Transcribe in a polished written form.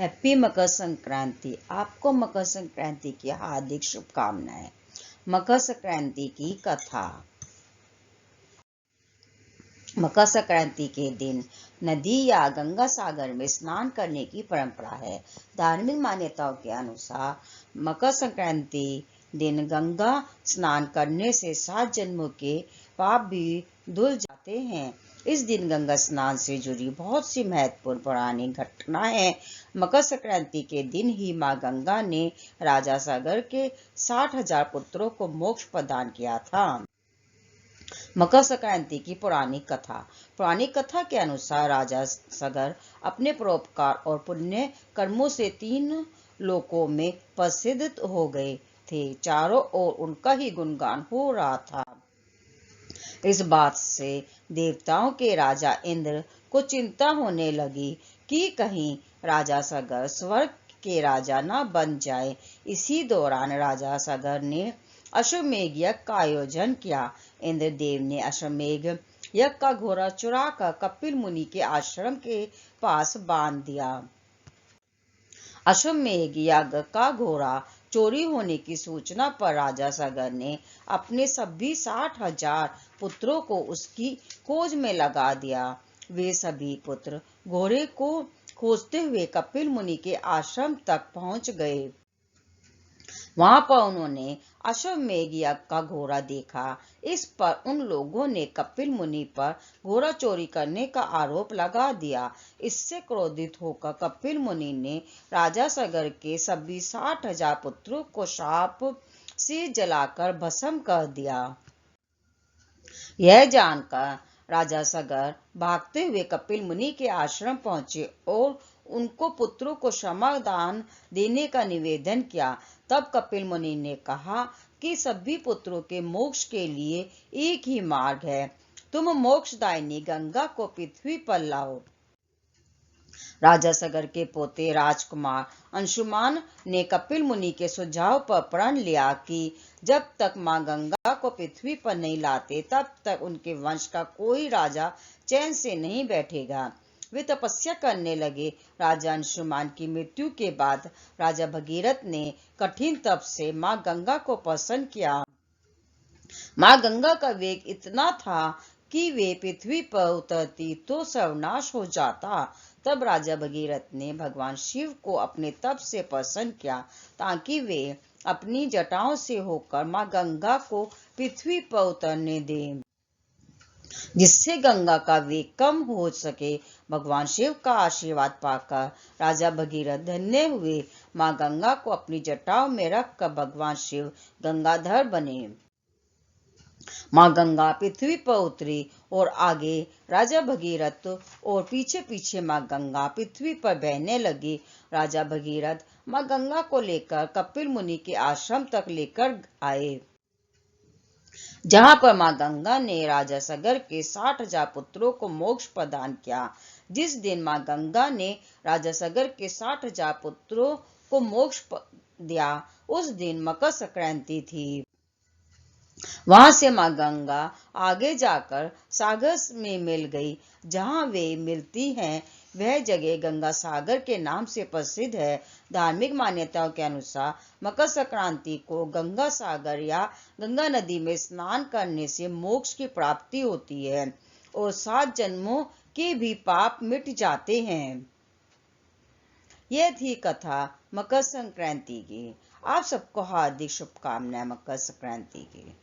Happy Makar Sankranti. आपको मकर संक्रांति की हार्दिक शुभकामनाएं। मकर संक्रांति की कथा। मकर संक्रांति के दिन नदी या गंगा सागर में स्नान करने की परंपरा है। धार्मिक मान्यताओं के अनुसार मकर संक्रांति दिन गंगा स्नान करने से 7 जन्मों के पाप भी धुल जाते हैं। इस दिन गंगा स्नान से जुड़ी बहुत सी महत्वपूर्ण पौराणिक घटनाएं हैं। मकर संक्रांति के दिन ही मां गंगा ने राजा सागर के 60,000 पुत्रों को मोक्ष प्रदान किया था। मकर संक्रांति की पौराणिक कथा। पौराणिक कथा के अनुसार राजा सागर अपने परोपकार और पुण्य कर्मों से 3 लोकों में प्रसिद्ध हो गए थे। चारों ओर उनका ही गुणगान हो रहा था। इस बात से देवताओं के राजा इंद्र को चिंता होने लगी कि कहीं राजा सागर स्वर्ग के राजा न बन जाए। इसी दौरान राजा सागर ने अश्वमेध यज्ञ का आयोजन किया। इंद्रदेव ने अश्वमेध यज्ञ का घोड़ा चुराकर कपिल मुनि के आश्रम के पास बांध दिया। अश्वमेध यज्ञ का घोड़ा चोरी होने की सूचना पर राजा सागर ने अपने सभी 60,000 पुत्रों को उसकी खोज में लगा दिया। वे सभी पुत्र घोड़े को खोजते हुए कपिल मुनि के आश्रम तक पहुंच गए। वहां पर उन्होंने अश्वमेध यज्ञ का घोड़ा देखा। इस पर उन लोगों ने कपिल मुनि पर घोड़ा चोरी करने का आरोप लगा दिया। इससे क्रोधित होकर कपिल मुनि ने राजा सागर के सभी 60,000 पुत्रों को शाप से जलाकर भस्म कर दिया। यह जानकर राजा सागर भागते हुए कपिल मुनि के आश्रम पहुंचे और उनको पुत्रों को क्षमा दान देने का निवेदन किया। तब कपिल मुनि ने कहा कि सभी पुत्रों के मोक्ष के लिए एक ही मार्ग है। तुम मोक्षदायिनी गंगा को पृथ्वी पर लाओ। राजा सागर के पोते राजकुमार अंशुमान ने कपिल मुनि के सुझाव पर प्रण लिया कि जब तक मां गंगा को पृथ्वी पर नहीं लाते तब तक उनके वंश का कोई राजा चैन से नहीं बैठेगा। वे तपस्या करने लगे। राजा अंशुमान की मृत्यु के बाद राजा भगीरथ ने कठिन तप से मां गंगा को प्रसन्न किया। मां गंगा का वेग इतना था कि वे पृथ्वी पर उतरती तो सर्वनाश हो जाता। तब राजा भगीरथ ने भगवान शिव को अपने तप से प्रसन्न किया ताकि वे अपनी जटाओं से होकर मां गंगा को पृथ्वी पर उतरने दें, जिससे गंगा का वेग कम हो सके। भगवान शिव का आशीर्वाद पाकर राजा भगीरथ धन्य हुए। मां गंगा को अपनी जटाओं में रखकर भगवान शिव गंगाधर बने। मां गंगा पृथ्वी पर उतरी और आगे राजा भगीरथ और पीछे पीछे मां गंगा पृथ्वी पर बहने लगी। राजा भगीरथ मां गंगा को लेकर कपिल मुनि के आश्रम तक लेकर आए, जहां पर मां गंगा ने राजा सागर के 60,000 पुत्रों को मोक्ष प्रदान किया। जिस दिन मां गंगा ने राजा सागर के 60,000 पुत्रों को मोक्ष दिया उस दिन मकर संक्रांति थी। वहां से मां गंगा आगे जाकर सागर में मिल गई। जहां वे मिलती हैं वह जगह गंगा सागर के नाम से प्रसिद्ध है। धार्मिक मान्यताओं के अनुसार मकर संक्रांति को गंगा सागर या गंगा नदी में स्नान करने से मोक्ष की प्राप्ति होती है और 7 जन्मों के भी पाप मिट जाते हैं। यह थी कथा मकर संक्रांति की। आप सबको हार्दिक शुभकामनाएं मकर संक्रांति की।